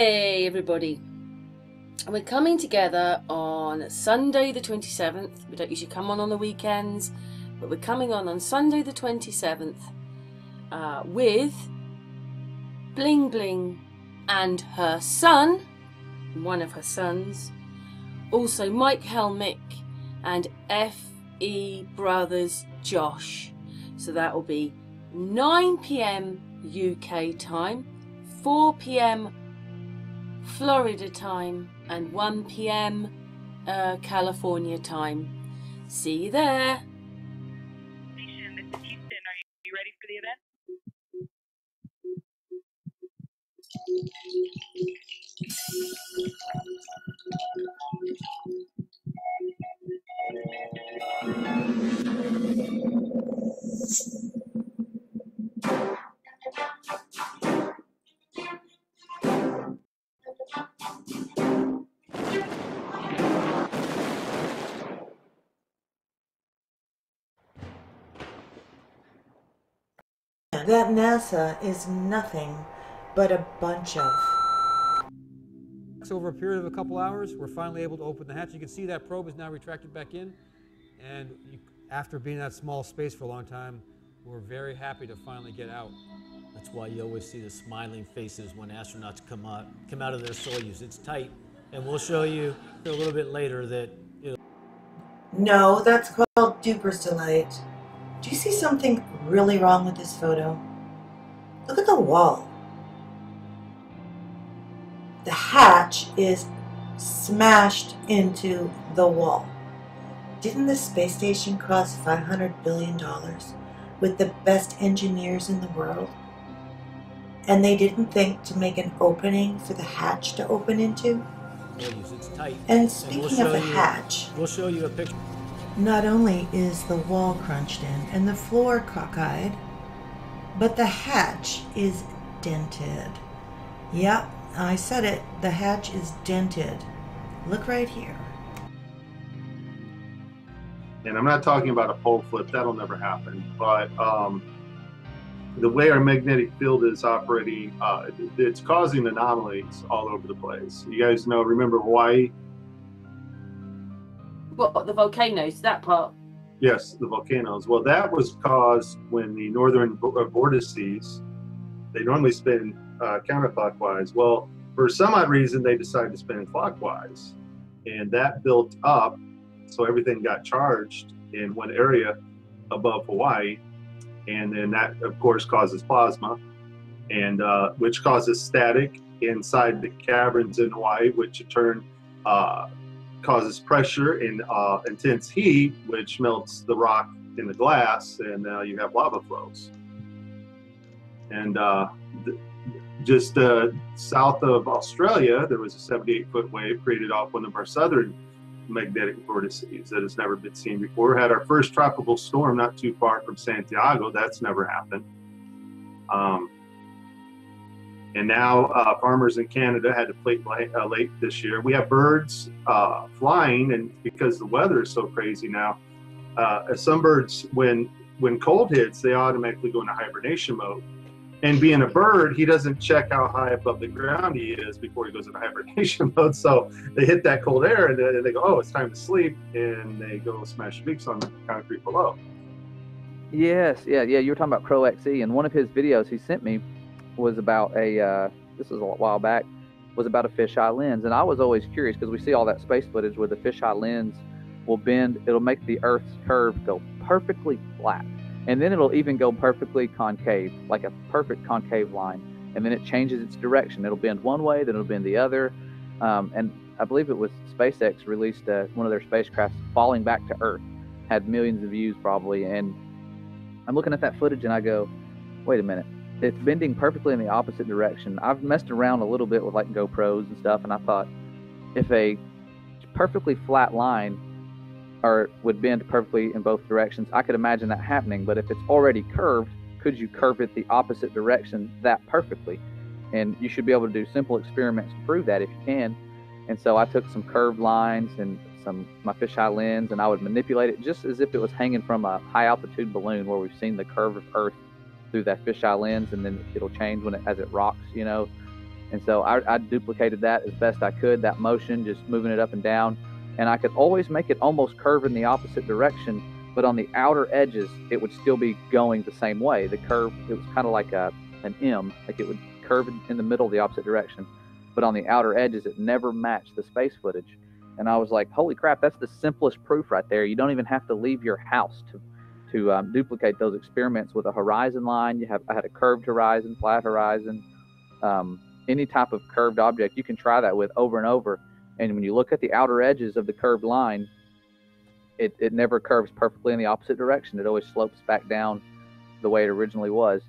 Hey everybody, we're coming together on Sunday the 27th. We don't usually come on the weekends, but we're coming on Sunday the 27th with Bling Bling and her son, one of her sons, also Mike Helmick and FE Brothers Josh. So that will be 9 PM UK time, 4 PM Florida time and 1 PM California time. See you there. Station, this is Houston. Are you ready for the event? That NASA is nothing but a bunch of. Over a period of a couple hours, we're finally able to open the hatch. You can see that probe is now retracted back in, and after being in that small space for a long time, we're very happy to finally get out. That's why you always see the smiling faces when astronauts come out of their Soyuz. It's tight, and we'll show you a little bit later that No, that's called Duper's Delight. Do you see something really wrong with this photo? Look at the wall. The hatch is smashed into the wall. Didn't the space station cost $500 billion with the best engineers in the world? And they didn't think to make an opening for the hatch to open into? Soyuz. It's tight. And speaking of the hatch, we'll show you a picture. not only is the wall crunched in and the floor cockeyed, but the hatch is dented. Yep, I said it, the hatch is dented. Look right here. And I'm not talking about a pole flip, that'll never happen, but the way our magnetic field is operating, it's causing anomalies all over the place. You guys remember Hawaii? What, the volcanoes, that part? Yes, the volcanoes. Well, that was caused when the northern vortices, they normally spin counterclockwise. Well, for some odd reason, they decided to spin clockwise. And that built up, so everything got charged in one area above Hawaii. And then that, of course, causes plasma, and which causes static inside the caverns in Hawaii, which in turn causes pressure and intense heat, which melts the rock in the glass, and now you have lava flows. And just south of Australia, there was a 78-foot wave created off one of our southern magnetic vortices that has never been seen before. We had our first tropical storm not too far from Santiago. That's never happened. And now farmers in Canada had to plant late this year. We have birds flying, and because the weather is so crazy now, some birds, when cold hits, they automatically go into hibernation mode. And being a bird, he doesn't check how high above the ground he is before he goes into hibernation mode. So they hit that cold air, and they go, oh, it's time to sleep, and they go smash beaks on the concrete below. Yes, yeah. You were talking about Crow XE, and one of his videos he sent me was about this was a while back, was about a fisheye lens. And I was always curious because we see all that space footage where the fisheye lens will bend, it'll make the Earth's curve go perfectly flat. And then it'll even go perfectly concave, like a perfect concave line. And then it changes its direction. It'll bend one way, then it'll bend the other. And I believe it was SpaceX released one of their spacecrafts falling back to Earth, had millions of views probably. And I'm looking at that footage and I go, wait a minute. It's bending perfectly in the opposite direction. I've messed around a little bit with like GoPros and stuff, and I thought if a perfectly flat line would bend perfectly in both directions, I could imagine that happening. But if it's already curved, could you curve it the opposite direction that perfectly? And you should be able to do simple experiments to prove that if you can. And so I took some curved lines and my fisheye lens, and I would manipulate it just as if it was hanging from a high altitude balloon where we've seen the curve of Earth through that fisheye lens, and then it'll change as it rocks, And so I duplicated that as best I could, that motion, just moving it up and down. And I could always make it almost curve in the opposite direction, but on the outer edges, it would still be going the same way. The curve, it was kind of like an M, like it would curve in the middle the opposite direction. But on the outer edges, it never matched the space footage. And I was like, holy crap, that's the simplest proof right there. You don't even have to leave your house to duplicate those experiments with a horizon line. I had a curved horizon, flat horizon, any type of curved object you can try that with over and over. And when you look at the outer edges of the curved line, it never curves perfectly in the opposite direction. It always slopes back down the way it originally was.